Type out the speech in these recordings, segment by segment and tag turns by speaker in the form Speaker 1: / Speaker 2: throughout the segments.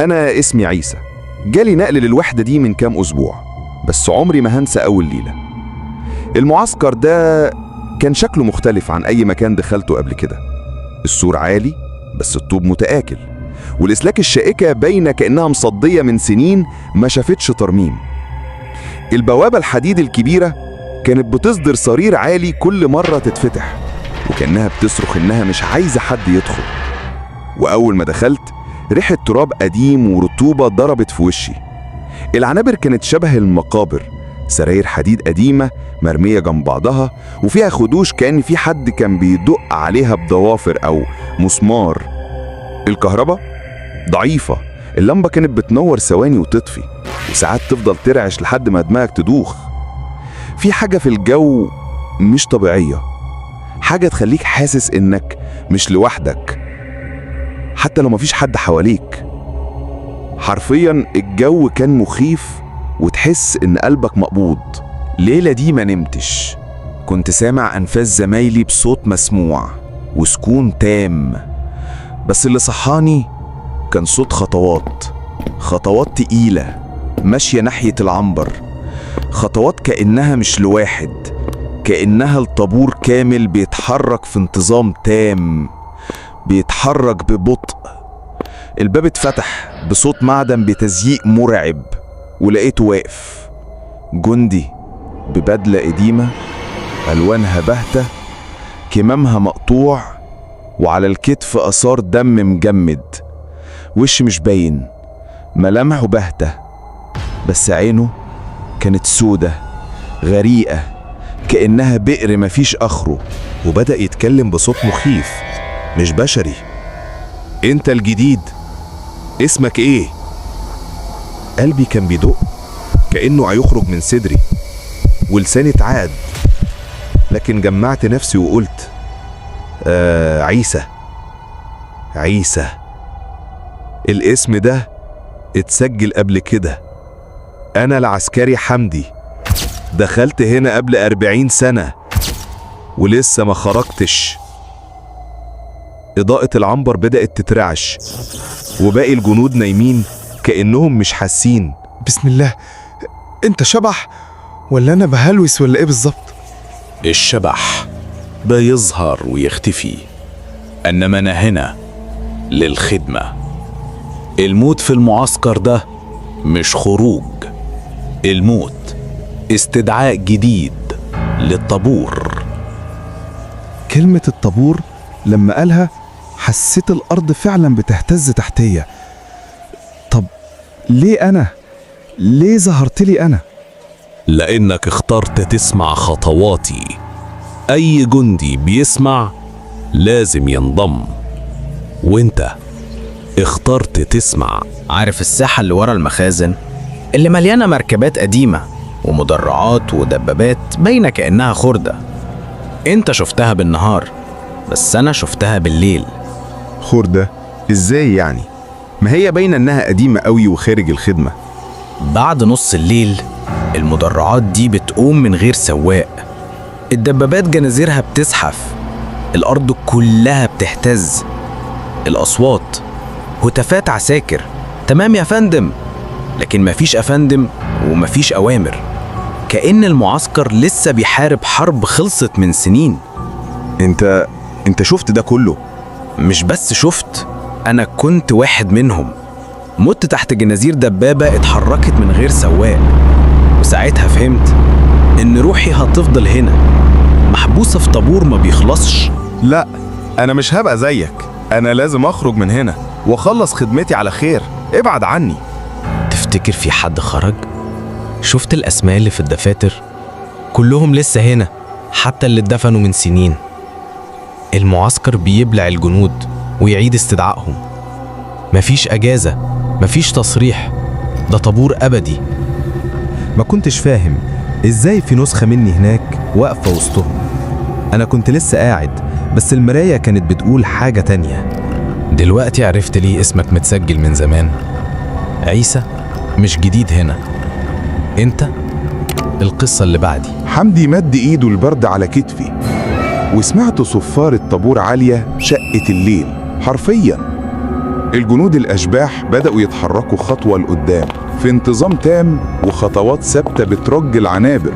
Speaker 1: أنا اسمي عيسى. جالي نقل للوحدة دي من كام أسبوع، بس عمري ما هنسى أول ليلة. المعسكر ده كان شكله مختلف عن أي مكان دخلته قبل كده. السور عالي بس الطوب متآكل، والأسلاك الشائكة باينة كأنها مصدية من سنين ما شافتش ترميم. البوابة الحديد الكبيرة كانت بتصدر صرير عالي كل مرة تتفتح، وكأنها بتصرخ إنها مش عايزة حد يدخل. وأول ما دخلت ريحة تراب قديم ورطوبة ضربت في وشي. العنابر كانت شبه المقابر، سراير حديد قديمة مرمية جنب بعضها وفيها خدوش كأن في حد كان بيدق عليها بضوافر أو مسمار. الكهرباء ضعيفة، اللمبة كانت بتنور ثواني وتطفي، وساعات تفضل ترعش لحد ما دماغك تدوخ. في حاجة في الجو مش طبيعية، حاجة تخليك حاسس إنك مش لوحدك حتى لو مفيش حد حواليك. حرفيا الجو كان مخيف وتحس إن قلبك مقبوض. ليلة دي ما نمتش، كنت سامع أنفاس زمايلي بصوت مسموع وسكون تام، بس اللي صحاني كان صوت خطوات تقيلة ماشية ناحية العنبر، خطوات كأنها مش لواحد، كأنها الطابور كامل بيتحرك في انتظام تام، بيتحرك ببطء. الباب اتفتح بصوت معدن بتزييق مرعب، ولقيته واقف جندي ببدلة قديمة ألوانها باهتة، كمامها مقطوع، وعلى الكتف آثار دم مجمد. وش مش باين، ملامحه باهتة، بس عينه كانت سودة غريقة كأنها بئر مفيش آخره.
Speaker 2: وبدأ يتكلم بصوت مخيف مش بشري. انت الجديد، اسمك ايه؟ قلبي كان بيدق كأنه هيخرج من صدري، ولساني اتعاد، لكن جمعت نفسي وقلت عيسى. الاسم ده اتسجل قبل كده. انا العسكري حمدي، دخلت هنا قبل 40 سنة ولسه ما خرجتش. إضاءة العنبر بدأت تترعش، وباقي الجنود نايمين كأنهم مش حاسين.
Speaker 3: بسم الله، انت شبح ولا انا بهلوس ولا ايه بالظبط؟
Speaker 4: الشبح بيظهر ويختفي، انما انا هنا للخدمة. الموت في المعسكر ده مش خروج، الموت استدعاء جديد للطابور.
Speaker 3: كلمة الطابور لما قالها حسيت الأرض فعلا بتهتز تحتيا. طب ليه أنا؟ ليه ظهرت لي أنا؟
Speaker 4: لأنك اخترت تسمع خطواتي. أي جندي بيسمع لازم ينضم، وانت اخترت تسمع.
Speaker 5: عارف الساحة اللي ورا المخازن اللي مليانة مركبات قديمة ومدرعات ودبابات باينة كأنها خردة؟ انت شفتها بالنهار، بس أنا شفتها بالليل.
Speaker 1: خردة؟ ازاي يعني؟ ما هي باينة انها قديمة قوي وخارج الخدمة.
Speaker 5: بعد نص الليل المدرعات دي بتقوم من غير سواق، الدبابات جنازيرها بتزحف، الأرض كلها بتهتز. الأصوات هتافات عساكر، تمام يا فندم، لكن مفيش أفندم ومفيش أوامر، كأن المعسكر لسه بيحارب حرب خلصت من سنين.
Speaker 1: انت شفت ده كله؟
Speaker 5: مش بس شفت، أنا كنت واحد منهم. مت تحت جنازير دبابة اتحركت من غير سواق، وساعتها فهمت إن روحي هتفضل هنا محبوسة في طابور ما بيخلصش.
Speaker 1: لا، انا مش هبقى زيك، انا لازم اخرج من هنا واخلص خدمتي على خير. ابعد عني.
Speaker 6: تفتكر في حد خرج؟ شفت الأسماء اللي في الدفاتر؟ كلهم لسه هنا، حتى اللي اتدفنوا من سنين. المعسكر بيبلع الجنود ويعيد استدعائهم. مفيش أجازة، مفيش تصريح، ده طابور أبدي.
Speaker 3: ما كنتش فاهم ازاي في نسخة مني هناك واقفة وسطهم. أنا كنت لسه قاعد، بس المراية كانت بتقول حاجة تانية.
Speaker 6: دلوقتي عرفت ليه اسمك متسجل من زمان. عيسى مش جديد هنا، انت القصة اللي بعدي.
Speaker 1: حمدي مد ايده البرد على كتفي، وسمعت صفارة طابور عالية شقة الليل حرفيا.
Speaker 7: الجنود الأشباح بدأوا يتحركوا خطوة لقدام في انتظام تام وخطوات ثابتة بترج العنابر.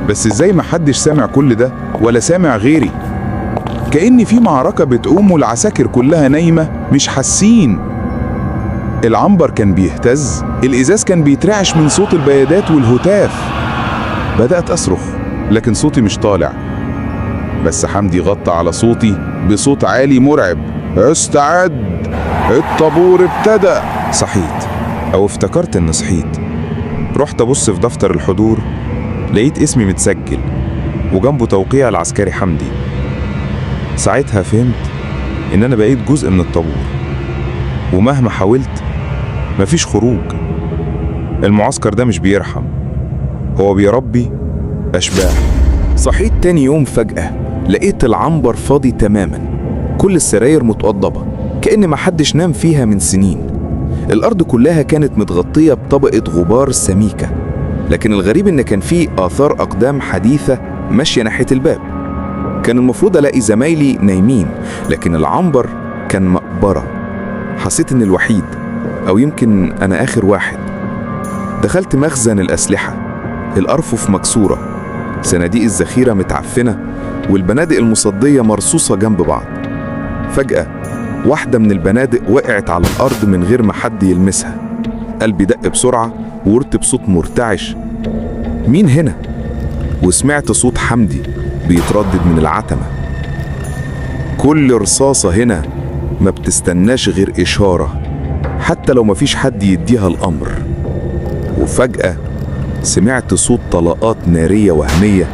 Speaker 7: بس ازاي محدش سامع كل ده ولا سامع غيري؟ كأن في معركة بتقوم والعساكر كلها نايمة مش حاسين. العنبر كان بيهتز، الإزاز كان بيترعش من صوت البيادات والهتاف. بدأت أصرخ لكن صوتي مش طالع. بس حمدي غطى على صوتي بصوت عالي مرعب: استعد، الطابور ابتدى.
Speaker 2: صحيت، أو افتكرت إني صحيت. رحت أبص في دفتر الحضور، لقيت اسمي متسجل وجنبه توقيع العسكري حمدي. ساعتها فهمت إن أنا بقيت جزء من الطابور، ومهما حاولت مفيش خروج. المعسكر ده مش بيرحم، هو بيربي أشباح.
Speaker 8: صحيت تاني يوم فجأة، لقيت العنبر فاضي تماما، كل السراير متوضبة كأن محدش نام فيها من سنين. الأرض كلها كانت متغطية بطبقة غبار سميكة، لكن الغريب إن كان فيه آثار أقدام حديثة ماشية ناحية الباب. كان المفروض ألاقي زمايلي نايمين، لكن العنبر كان مقبرة. حسيت إني الوحيد، أو يمكن أنا آخر واحد. دخلت مخزن الأسلحة، الأرفف مكسورة، صناديق الذخيرة متعفنة، والبنادق المصدية مرصوصة جنب بعض. فجأة واحدة من البنادق وقعت على الأرض من غير ما حد يلمسها. قلبي دق بسرعة وقلت بصوت مرتعش: مين هنا؟ وسمعت صوت حمدي بيتردد من العتمة: كل رصاصة هنا ما بتستناش غير إشارة، حتى لو مفيش حد يديها الأمر. وفجأة سمعت صوت طلقات نارية وهمية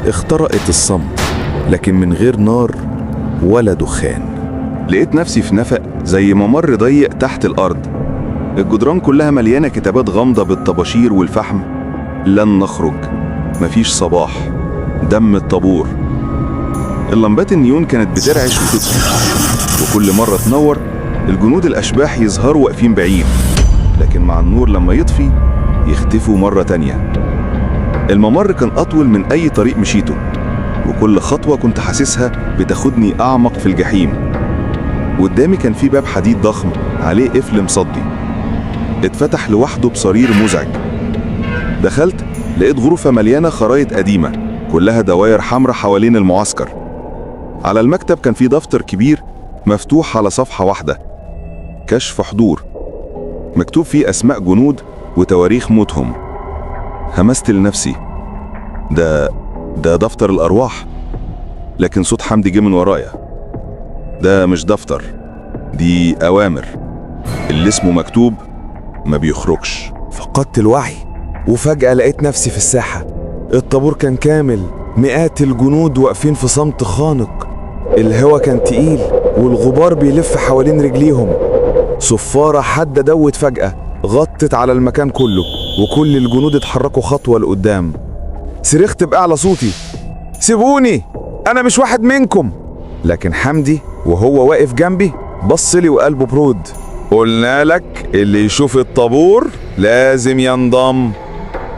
Speaker 8: اخترقت الصمت، لكن من غير نار ولا دخان.
Speaker 1: لقيت نفسي في نفق زي ممر ضيق تحت الأرض. الجدران كلها مليانة كتابات غامضة بالطباشير والفحم: لن نخرج، مفيش صباح، دم الطابور. اللمبات النيون كانت بترعش وتطفي، وكل مرة تنور الجنود الأشباح يظهروا واقفين بعيد، لكن مع النور لما يطفي يختفوا مرة تانية. الممر كان أطول من أي طريق مشيته، وكل خطوة كنت حاسسها بتاخدني أعمق في الجحيم. قدامي كان في باب حديد ضخم عليه قفل مصدي، اتفتح لوحده بصرير مزعج. دخلت لقيت غرفة مليانة خرايط قديمة كلها دواير حمراء حوالين المعسكر. على المكتب كان في دفتر كبير مفتوح على صفحة واحدة، كشف حضور، مكتوب فيه أسماء جنود وتواريخ موتهم. همست لنفسي: ده دفتر الأرواح. لكن صوت حمدي جه من ورايا: ده مش دفتر، دي أوامر، اللي اسمه مكتوب ما بيخرجش.
Speaker 2: فقدت الوعي، وفجأة لقيت نفسي في الساحة. الطابور كان كامل، مئات الجنود واقفين في صمت خانق. الهوا كان تقيل والغبار بيلف حوالين رجليهم. صفارة حادة دوت فجأة غطت على المكان كله، وكل الجنود اتحركوا خطوة لقدام. صرخت بأعلى صوتي: سيبوني، أنا مش واحد منكم. لكن حمدي وهو واقف جنبي بص لي وقلبه برود: قلنا لك اللي يشوف الطابور لازم ينضم.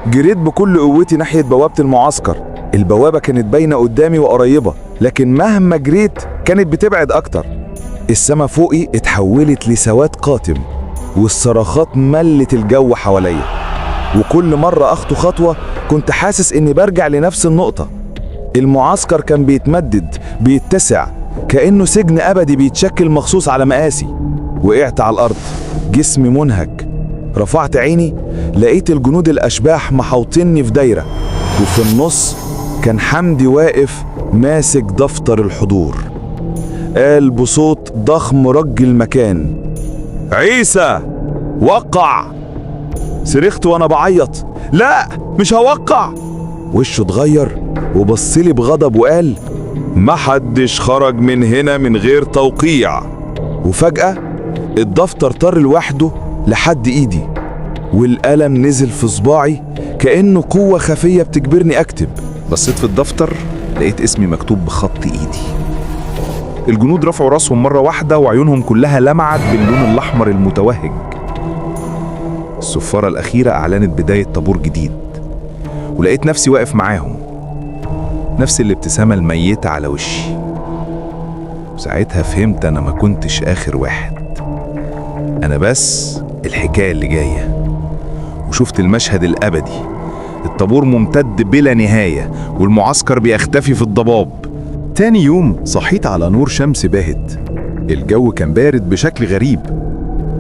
Speaker 2: جريت بكل قوتي ناحية بوابة المعسكر. البوابة كانت باينة قدامي وقريبة، لكن مهما جريت كانت بتبعد أكتر. السما فوقي اتحولت لسواد قاتم، والصراخات ملت الجو حواليا. وكل مرة أخطو خطوة كنت حاسس إني برجع لنفس النقطة. المعسكر كان بيتمدد بيتسع، كأنه سجن أبدي بيتشكل مخصوص على مقاسي. وقعت على الأرض، جسمي منهك. رفعت عيني لقيت الجنود الأشباح محوطيني في دايرة، وفي النص كان حمدي واقف ماسك دفتر الحضور. قال بصوت ضخم رج المكان: عيسى، وقع. صرخت وانا بعيط: لا مش هوقع. وشه اتغير وبصلي بغضب وقال: محدش خرج من هنا من غير توقيع. وفجأة الدفتر طار لوحده لحد ايدي، والقلم نزل في صباعي كأنه قوة خفية بتجبرني اكتب. بصيت في الدفتر لقيت اسمي مكتوب بخط ايدي. الجنود رفعوا راسهم مرة واحدة وعيونهم كلها لمعت باللون الأحمر المتوهج. الصفارة الأخيرة أعلنت بداية طابور جديد، ولقيت نفسي واقف معاهم، نفس الابتسامة الميتة على وشي. وساعتها فهمت أنا ما كنتش آخر واحد،
Speaker 7: أنا بس الحكاية اللي جاية. وشفت المشهد الأبدي، الطابور ممتد بلا نهاية والمعسكر بيختفي في الضباب. تاني يوم صحيت على نور شمس باهت، الجو كان بارد بشكل غريب.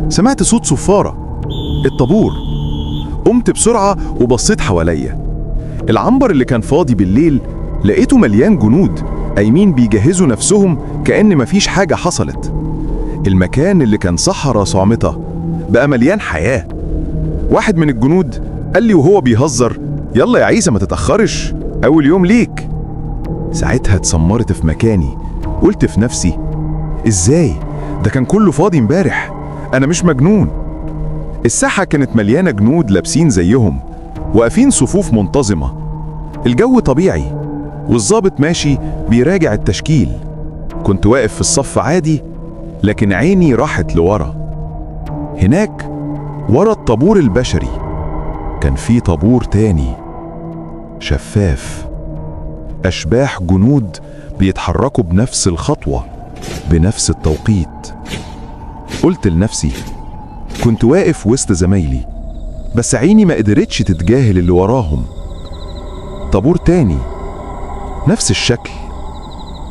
Speaker 7: سمعت صوت صفارة، الطابور. قمت بسرعة وبصيت حواليا. العنبر اللي كان فاضي بالليل لقيته مليان جنود قايمين بيجهزوا نفسهم كأن مفيش حاجة حصلت. المكان اللي كان صحراء صامتة بقى مليان حياة. واحد من الجنود قال لي وهو بيهزر: يلا يا عيسى ما تتأخرش، أول يوم ليك. ساعتها اتسمرت في مكاني، قلت في نفسي: إزاي؟ ده كان كله فاضي امبارح، أنا مش مجنون. الساحة كانت مليانة جنود لابسين زيهم، واقفين صفوف منتظمة. الجو طبيعي، والضابط ماشي بيراجع التشكيل. كنت واقف في الصف عادي، لكن عيني راحت لورا. هناك ورا الطابور البشري كان في طابور تاني شفاف، أشباح جنود بيتحركوا بنفس الخطوة بنفس التوقيت. قلت لنفسي، كنت واقف وسط زمايلي بس عيني ما قدرتش تتجاهل اللي وراهم. طابور تاني، نفس الشكل،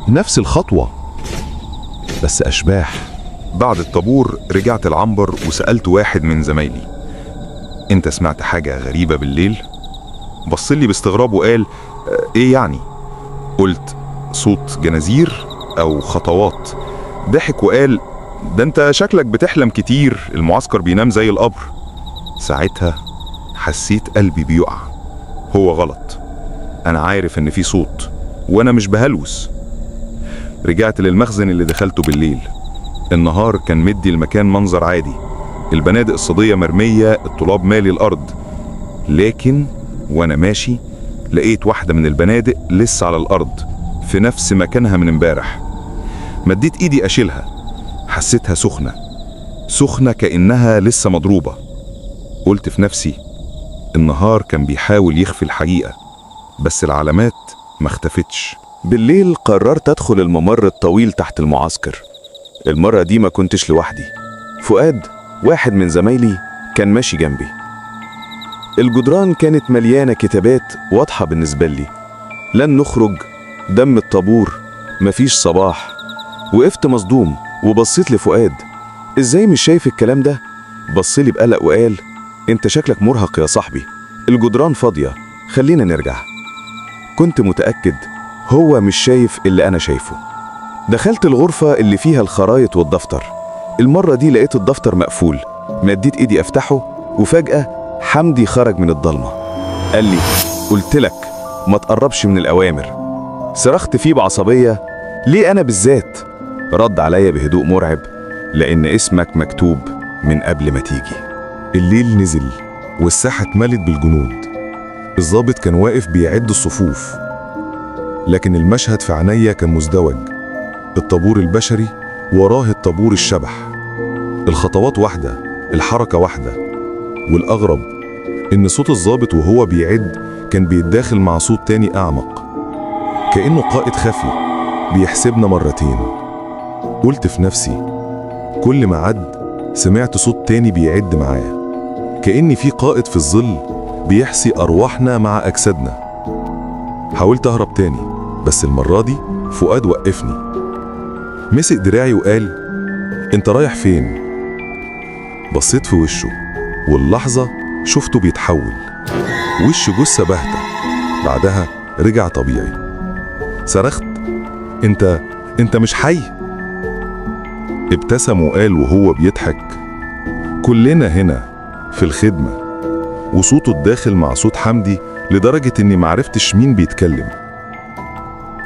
Speaker 7: نفس الخطوة، بس أشباح. بعد الطابور رجعت العنبر وسألت واحد من زمايلي: انت سمعت حاجة غريبة بالليل؟ بصلي باستغراب وقال: ايه يعني؟ قلت: صوت جنازير او خطوات. ضحك وقال: ده انت شكلك بتحلم كتير، المعسكر بينام زي القبر. ساعتها حسيت قلبي بيقع. هو غلط، انا عارف ان في صوت وانا مش بهلوس. رجعت للمخزن اللي دخلته بالليل. النهار كان مدي المكان منظر عادي، البنادق الصيدية مرمية، الطلاب مالي الأرض. لكن وأنا ماشي لقيت واحدة من البنادق لسه على الأرض في نفس مكانها من امبارح. مديت إيدي أشيلها، حسيتها سخنة سخنة كأنها لسه مضروبة. قلت في نفسي: النهار كان بيحاول يخفي الحقيقة، بس العلامات ما اختفتش.
Speaker 8: بالليل قررت أدخل الممر الطويل تحت المعسكر. المرة دي ما كنتش لوحدي، فؤاد واحد من زمايلي كان ماشي جنبي. الجدران كانت مليانة كتابات واضحة بالنسبة لي: لن نخرج، دم الطابور، مفيش صباح. وقفت مصدوم وبصيت لفؤاد: ازاي مش شايف الكلام ده؟ بصلي بقلق وقال: انت شكلك مرهق يا صاحبي، الجدران فاضية، خلينا نرجع. كنت متأكد هو مش شايف اللي أنا شايفه. دخلت الغرفة اللي فيها الخرايط والدفتر. المرة دي لقيت الدفتر مقفول. مديت ايدي افتحه وفجأة حمدي خرج من الضلمة. قال لي: قلت لك ما تقربش من الأوامر. صرخت فيه بعصبية: ليه أنا بالذات؟ رد عليا بهدوء مرعب: لأن اسمك مكتوب من قبل ما تيجي.
Speaker 7: الليل نزل والساحة اتملت بالجنود. الضابط كان واقف بيعد الصفوف، لكن المشهد في عينيا كان مزدوج. الطابور البشري وراه الطابور الشبح، الخطوات واحدة، الحركة واحدة. والأغرب إن صوت الضابط وهو بيعد كان بيتداخل مع صوت تاني أعمق، كأنه قائد خفي بيحسبنا مرتين. قلت في نفسي: كل ما عد سمعت صوت تاني بيعد معاه، كأن في قائد في الظل بيحصي أرواحنا مع أجسادنا. حاولت أهرب تاني، بس المرة دي فؤاد وقفني، مسك دراعي وقال: انت رايح فين؟ بصيت في وشه، واللحظة شفته بيتحول، وش جثة باهتة، بعدها رجع طبيعي. صرخت: انت مش حي؟ ابتسم وقال وهو بيضحك: كلنا هنا في الخدمة. وصوته اتداخل مع صوت حمدي لدرجة اني معرفتش مين بيتكلم.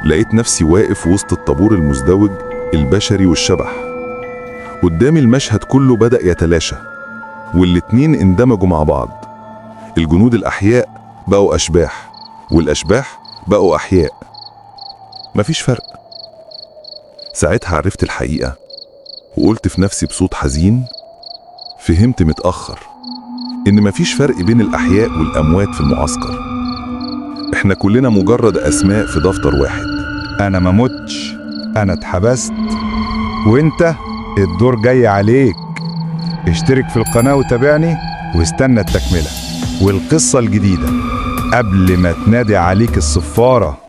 Speaker 7: لقيت نفسي واقف وسط الطابور المزدوج البشري والشبح. قدامي المشهد كله بدأ يتلاشى، والاتنين اندمجوا مع بعض. الجنود الأحياء بقوا أشباح، والأشباح بقوا أحياء، مفيش فرق. ساعتها عرفت الحقيقة، وقلت في نفسي بصوت حزين: فهمت متأخر إن مفيش فرق بين الأحياء والأموات في المعسكر. إحنا كلنا مجرد أسماء في دفتر واحد.
Speaker 9: أنا ما متش، أنا اتحبست، وإنت الدور جاي عليك.
Speaker 7: اشترك في القناة وتابعني واستنى التكملة والقصة الجديدة قبل ما تنادي عليك الصفارة.